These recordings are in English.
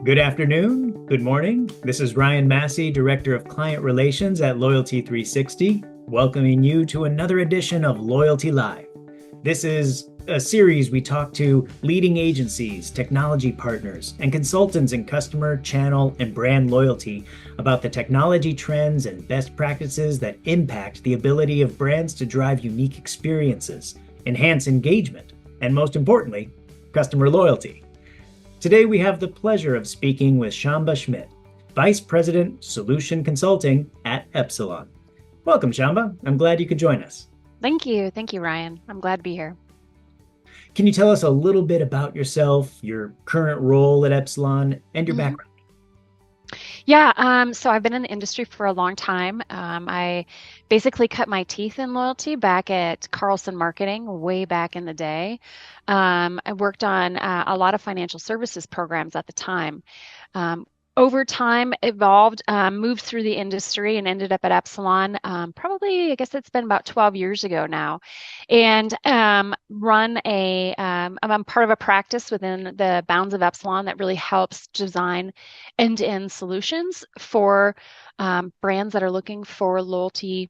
Good afternoon, good morning. This is Ryan Massey, Director of Client Relations at Loyalty360, welcoming you to another edition of Loyalty Live. This is a series we talk to leading agencies, technology partners, and consultants in customer, channel, and brand loyalty about the technology trends and best practices that impact the ability of brands to drive unique experiences, enhance engagement, and most importantly, customer loyalty. Today, we have the pleasure of speaking with Shamba Schmidt, Vice President, Solution Consulting at Epsilon. Welcome, Shamba. I'm glad you could join us. Thank you. Thank you, Ryan. I'm glad to be here. Can you tell us a little bit about yourself, your current role at Epsilon, and your Mhm. background? So I've been in the industry for a long time. I basically cut my teeth in loyalty back at Carlson Marketing way back in the day. I worked on a lot of financial services programs at the time. Um, Over time, evolved, moved through the industry and ended up at Epsilon. Probably, I guess it's been about 12 years ago now, and I'm part of a practice within the bounds of Epsilon that really helps design end-to-end solutions for brands that are looking for loyalty,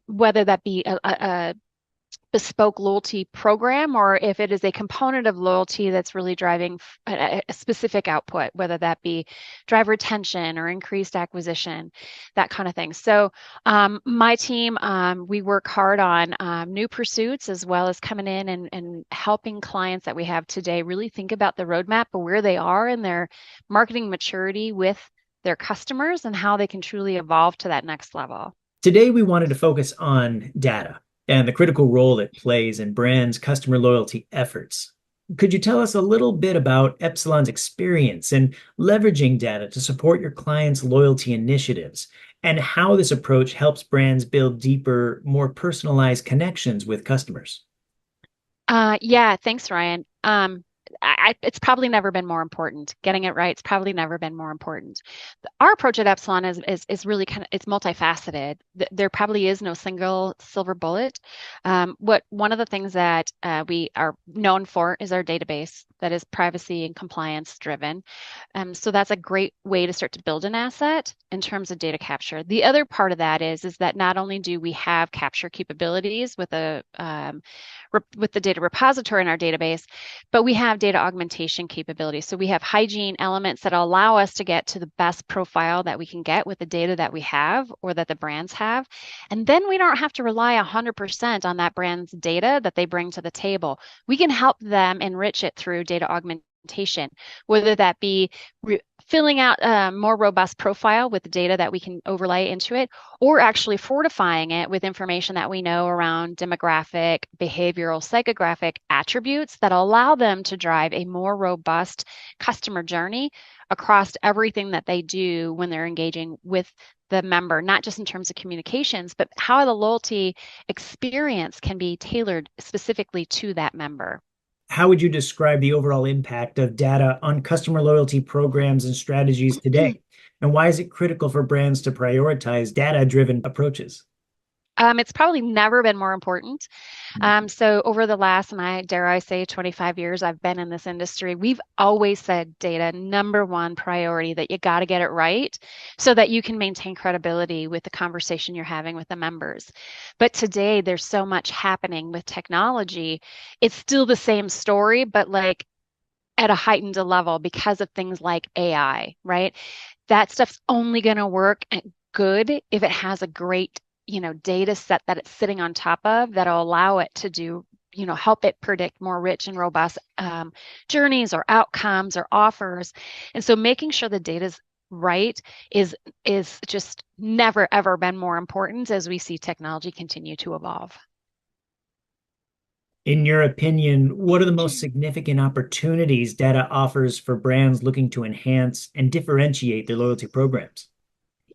whether that be a bespoke loyalty program or if it is a component of loyalty that's really driving a specific output, whether that be driver retention or increased acquisition, that kind of thing. So my team, we work hard on new pursuits as well as coming in and helping clients that we have today really think about the roadmap of where they are in their marketing maturity with their customers and how they can truly evolve to that next level. Today, we wanted to focus on data and the critical role it plays in brands' customer loyalty efforts. Could you tell us a little bit about Epsilon's experience in leveraging data to support your clients' loyalty initiatives and how this approach helps brands build deeper, more personalized connections with customers? Yeah, thanks, Ryan. It's probably never been more important. Getting it right, it's probably never been more important. Our approach at Epsilon is really kind of it's multifaceted. There probably is no single silver bullet. What one of the things that we are known for is our database that is privacy and compliance driven. So that's a great way to start to build an asset in terms of data capture. The other part of that is that not only do we have capture capabilities with with the data repository in our database, but we have data augmentation capabilities. So we have hygiene elements that allow us to get to the best profile that we can get with the data that we have or that the brands have. And then we don't have to rely 100% on that brand's data that they bring to the table. We can help them enrich it through data augmentation, whether that be filling out a more robust profile with the data that we can overlay into it, or actually fortifying it with information that we know around demographic, behavioral, psychographic attributes that allow them to drive a more robust customer journey across everything that they do when they're engaging with the member, not just in terms of communications, but how the loyalty experience can be tailored specifically to that member. How would you describe the overall impact of data on customer loyalty programs and strategies today? And why is it critical for brands to prioritize data-driven approaches? It's probably never been more important. So over the last, and I dare I say, 25 years I've been in this industry, we've always said data number one priority, that you got to get it right so that you can maintain credibility with the conversation you're having with the members. But today there's so much happening with technology. It's still the same story, but like at a heightened level because of things like AI, right? That stuff's only going to work good if it has a great, data set that it's sitting on top of that'll allow it to do, help it predict more rich and robust journeys or outcomes or offers. And so making sure the data's right is just never ever been more important as we see technology continue to evolve. In your opinion, what are the most significant opportunities data offers for brands looking to enhance and differentiate their loyalty programs?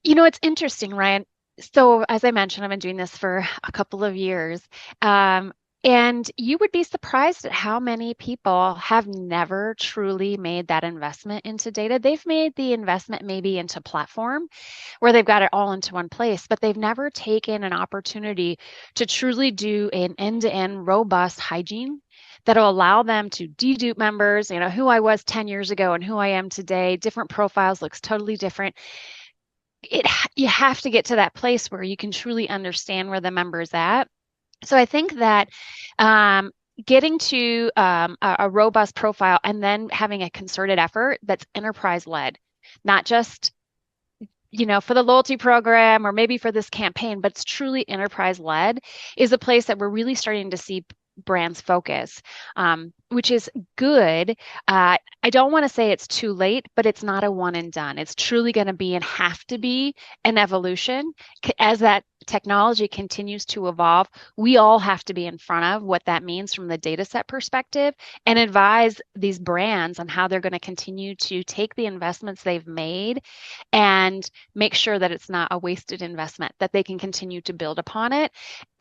It's interesting, Ryan. So, as I mentioned, I've been doing this for a couple of years. Um, and you would be surprised at how many people have never truly made that investment into data. They've made the investment maybe into platform where they've got it all into one place, but they've never taken an opportunity to truly do an end-to-end robust hygiene that'll allow them to dedupe members, who I was 10 years ago and who I am today, different profiles, looks totally different. You have to get to that place where you can truly understand where the member is at. So I think that getting to a robust profile and then having a concerted effort that's enterprise led, not just for the loyalty program or maybe for this campaign, but it's truly enterprise led, is a place that we're really starting to see brands focus, which is good. I don't want to say it's too late, but it's not a one and done. It's truly going to be and have to be an evolution as that technology continues to evolve. We all have to be in front of what that means from the data set perspective and advise these brands on how they're going to continue to take the investments they've made and make sure that it's not a wasted investment, that they can continue to build upon it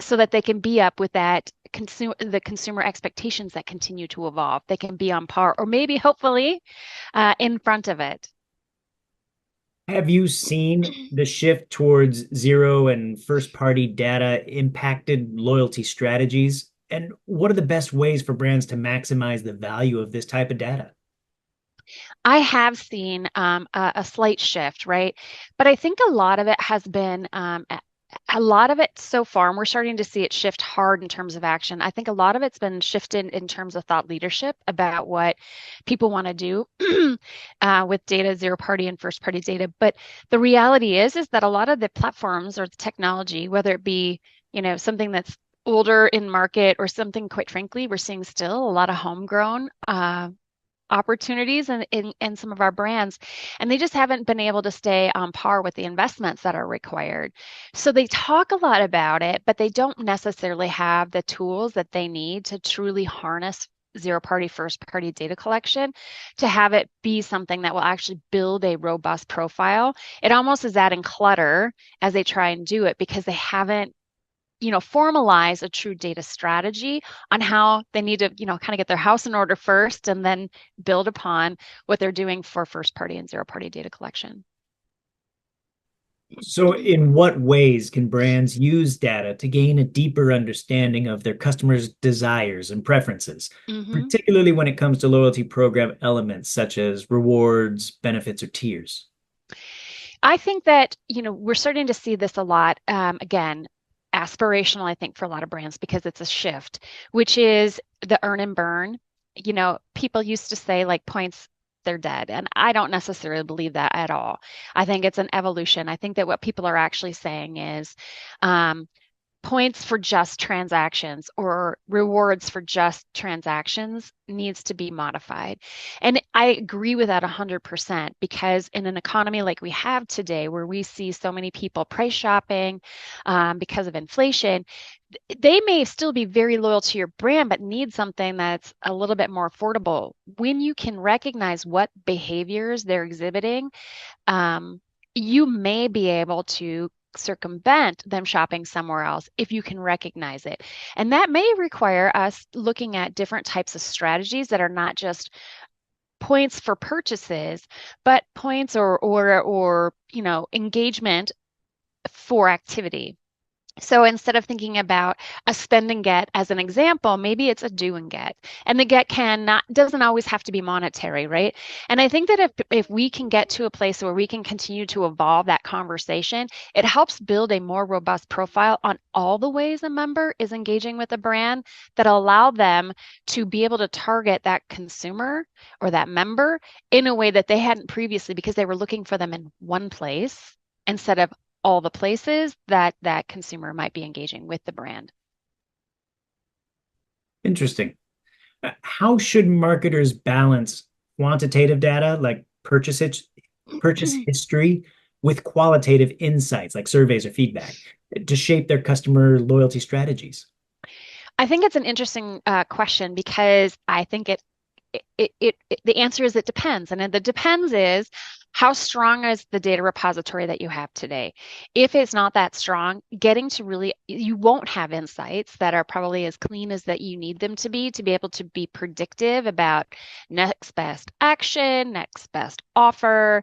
so that they can be up with that consumer expectations that continue to evolve. They can be on par or maybe hopefully in front of it. Have you seen the shift towards zero and first party data impacted loyalty strategies? And what are the best ways for brands to maximize the value of this type of data? I have seen a slight shift, right? But I think a lot of it has been a lot of it so far, and we're starting to see it shift hard in terms of action. I think a lot of it's been shifted in terms of thought leadership about what people want to do with data, zero party and first party data. But the reality is that a lot of the platforms or the technology, whether it be, something that's older in market or something, quite frankly, we're seeing still a lot of homegrown opportunities in some of our brands, and they just haven't been able to stay on par with the investments that are required. So they talk a lot about it, but they don't necessarily have the tools that they need to truly harness zero party, first party data collection to have it be something that will actually build a robust profile. It almost is adding clutter as they try and do it because they haven't formalize a true data strategy on how they need to, kind of get their house in order first and then build upon what they're doing for first party and zero party data collection. So, in what ways can brands use data to gain a deeper understanding of their customers' desires and preferences, Mm-hmm. particularly when it comes to loyalty program elements such as rewards, benefits, or tiers? I think that, we're starting to see this a lot. Again, aspirational, I think, for a lot of brands because it's a shift, which is the earn and burn. People used to say like points, they're dead. And I don't necessarily believe that at all. I think it's an evolution. I think that what people are actually saying is points for just transactions or rewards for just transactions needs to be modified. And I agree with that 100% because in an economy like we have today, where we see so many people price shopping because of inflation, they may still be very loyal to your brand, but need something that's a little bit more affordable. When you can recognize what behaviors they're exhibiting, you may be able to circumvent them shopping somewhere else if you can recognize it. And that may require us looking at different types of strategies that are not just points for purchases, but points or engagement for activity. So instead of thinking about a spend and get as an example, maybe it's a do and get. And the get doesn't always have to be monetary, right? And I think that if we can get to a place where we can continue to evolve that conversation, it helps build a more robust profile on all the ways a member is engaging with a brand that allow them to be able to target that consumer or that member in a way that they hadn't previously because they were looking for them in one place instead of all the places that that consumer might be engaging with the brand. Interesting. How should marketers balance quantitative data like purchase history with qualitative insights like surveys or feedback to shape their customer loyalty strategies? I think it's an interesting question because I think the answer is it depends. And the depends is how strong is the data repository that you have today? If it's not that strong, getting to really, you won't have insights that are probably as clean as that you need them to be able to be predictive about next best action, next best offer,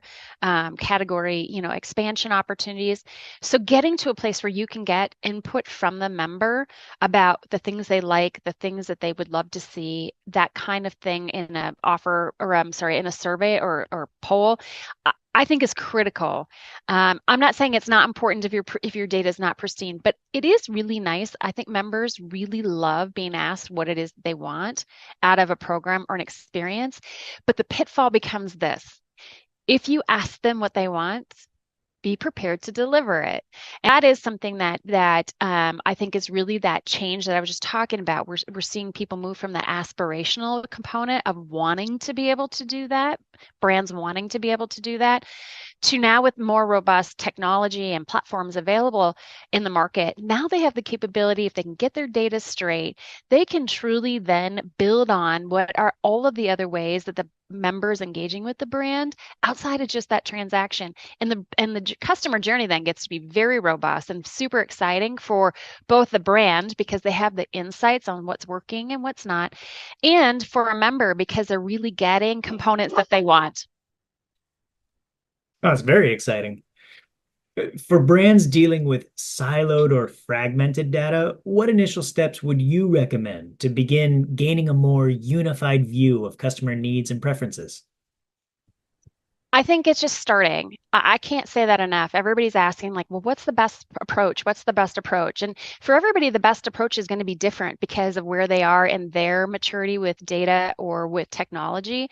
category, expansion opportunities. So getting to a place where you can get input from the member about the things they like, the things that they would love to see, that kind of thing in a offer, or I'm sorry, in a survey or poll, I think is critical. I'm not saying it's not important if your data is not pristine, but it is really nice. I think members really love being asked what it is they want out of a program or an experience. But the pitfall becomes this. If you ask them what they want, be prepared to deliver it. And that is something that I think is really that change that I was just talking about. We're seeing people move from the aspirational component of wanting to be able to do that, brands wanting to be able to do that, to now with more robust technology and platforms available in the market. Now they have the capability, if they can get their data straight, they can truly then build on what are all of the other ways that the members engaging with the brand outside of just that transaction. And the customer journey then gets to be very robust and super exciting for both the brand because they have the insights on what's working and what's not, and for a member because they're really getting components that they want. Oh, it's very exciting. For brands dealing with siloed or fragmented data, what initial steps would you recommend to begin gaining a more unified view of customer needs and preferences? I think it's just starting. I can't say that enough. Everybody's asking, like, well, what's the best approach? What's the best approach? And for everybody, the best approach is going to be different because of where they are in their maturity with data or with technology.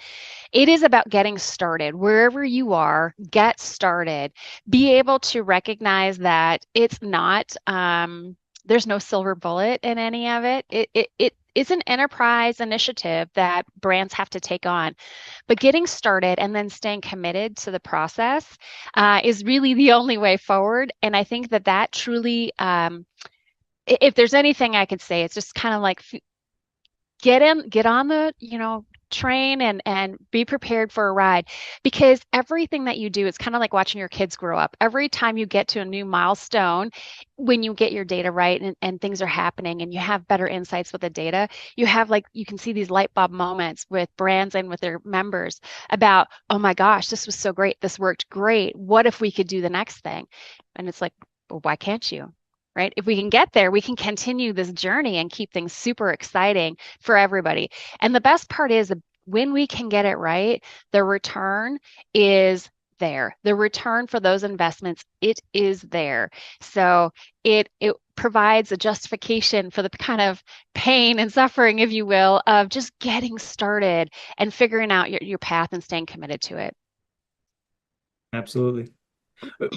It is about getting started. Wherever you are, get started. Be able to recognize that it's not, there's no silver bullet in any of it. It is an enterprise initiative that brands have to take on. But getting started and then staying committed to the process is really the only way forward. And I think that truly, if there's anything I could say, it's just kind of like get on the, train and be prepared for a ride, because everything that you do, it's kind of like watching your kids grow up. Every time you get to a new milestone, when you get your data right and things are happening and you have better insights with the data, you have, like, you can see these light bulb moments with brands and with their members about, oh my gosh, this was so great, this worked great, what if we could do the next thing? And it's like, well, why can't you? Right? If we can get there, we can continue this journey and keep things super exciting for everybody. And the best part is that when we can get it right, the return is there. The return for those investments, it is there. So it provides a justification for the kind of pain and suffering, if you will, of just getting started and figuring out your path and staying committed to it. Absolutely.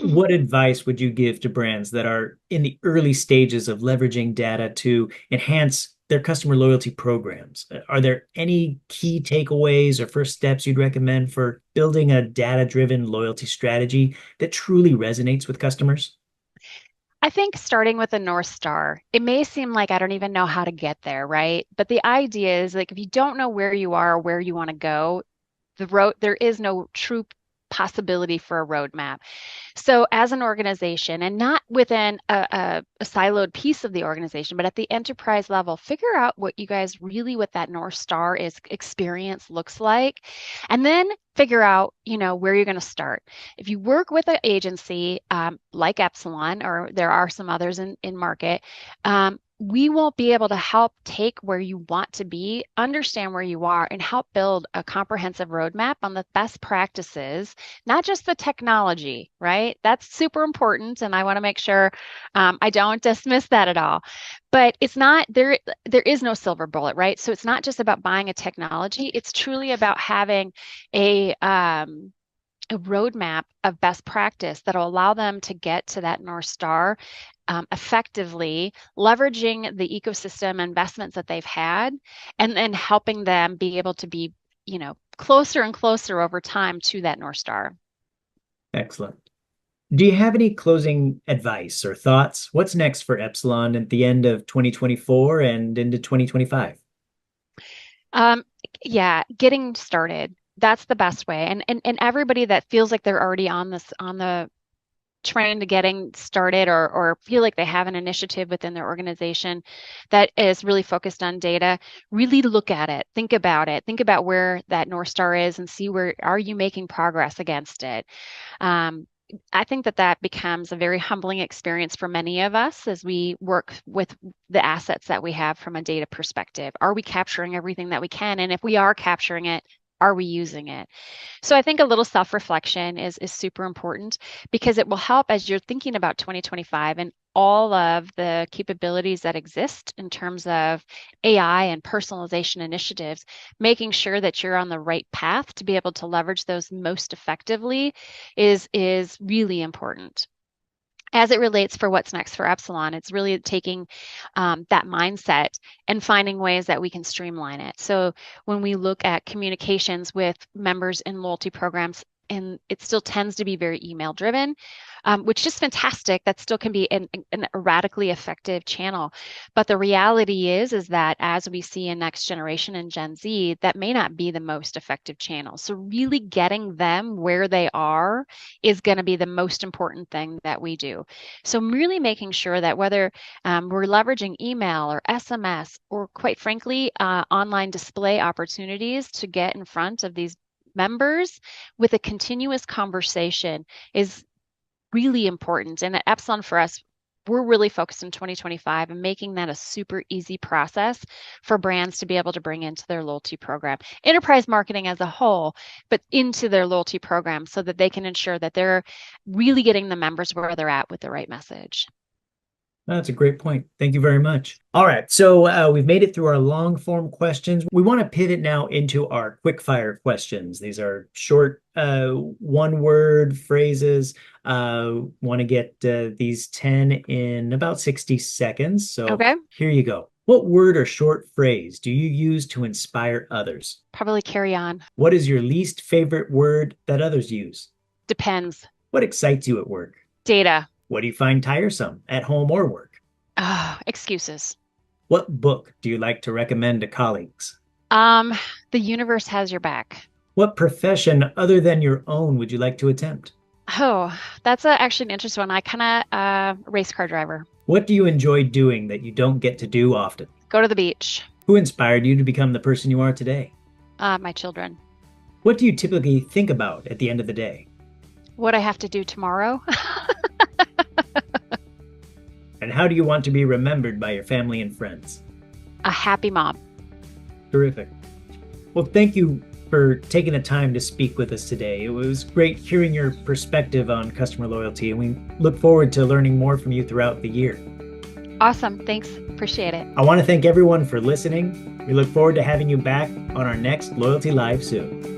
What advice would you give to brands that are in the early stages of leveraging data to enhance their customer loyalty programs? Are there any key takeaways or first steps you'd recommend for building a data-driven loyalty strategy that truly resonates with customers? I think starting with a North Star, it may seem like I don't even know how to get there, right? But the idea is, like, if you don't know where you are or where you want to go, there is no true possibility for a roadmap. So, as an organization, and not within a siloed piece of the organization, but at the enterprise level, figure out what that North Star is experience looks like, and then figure out, where you're going to start. If you work with an agency like Epsilon, or there are some others in market, we won't be able to help take where you want to be, understand where you are, and help build a comprehensive roadmap on the best practices, not just the technology, right? That's super important, and I want to make sure I don't dismiss that at all. But it's not there. There is no silver bullet, right? So it's not just about buying a technology. It's truly about having a roadmap of best practice that'll allow them to get to that North Star effectively, leveraging the ecosystem investments that they've had, and then helping them be able to be, closer and closer over time to that North Star. Excellent. Do you have any closing advice or thoughts? What's next for Epsilon at the end of 2024 and into 2025? Getting started. That's the best way. And everybody that feels like they're already on the train to getting started or feel like they have an initiative within their organization that is really focused on data, really look at it, think about where that North Star is and see where are you making progress against it. Um, I think that becomes a very humbling experience for many of us as we work with the assets that we have from a data perspective. Are we capturing everything that we can? And if we are capturing it, are we using it? So I think a little self-reflection is super important because it will help as you're thinking about 2025 and all of the capabilities that exist in terms of AI and personalization initiatives, making sure that you're on the right path to be able to leverage those most effectively is really important. As it relates for what's next for Epsilon, it's really taking that mindset and finding ways that we can streamline it. So when we look at communications with members in loyalty programs, and it still tends to be very email driven, which is fantastic. That still can be an radically effective channel. But the reality is that as we see in next generation and Gen Z, that may not be the most effective channel. So really getting them where they are is going to be the most important thing that we do. So really making sure that whether we're leveraging email or SMS or quite frankly, online display opportunities to get in front of these members with a continuous conversation is really important. And at Epsilon for us, we're really focused in 2025 and making that a super easy process for brands to be able to bring into their loyalty program, enterprise marketing as a whole, but into their loyalty program so that they can ensure that they're really getting the members where they're at with the right message. That's a great point. Thank you very much. All right, so we've made it through our long form questions. We want to pivot now into our quick fire questions. These are short one word phrases. Want to get these 10 in about 60 seconds. So Okay. here you go. What word or short phrase do you use to inspire others? Probably carry on. What is your least favorite word that others use? Depends. What excites you at work? Data. What do you find tiresome at home or work? Oh, excuses. What book do you like to recommend to colleagues? Um, the universe has your back. What profession other than your own would you like to attempt? Oh, that's actually an interesting one. I kind of race car driver. What do you enjoy doing that you don't get to do often? Go to the beach. Who inspired you to become the person you are today? My children. What do you typically think about at the end of the day? What I have to do tomorrow. And how do you want to be remembered by your family and friends? A happy mom. Terrific. Well, thank you for taking the time to speak with us today. It was great hearing your perspective on customer loyalty, and we look forward to learning more from you throughout the year. Awesome. Thanks. Appreciate it. I want to thank everyone for listening. We look forward to having you back on our next Loyalty Live soon.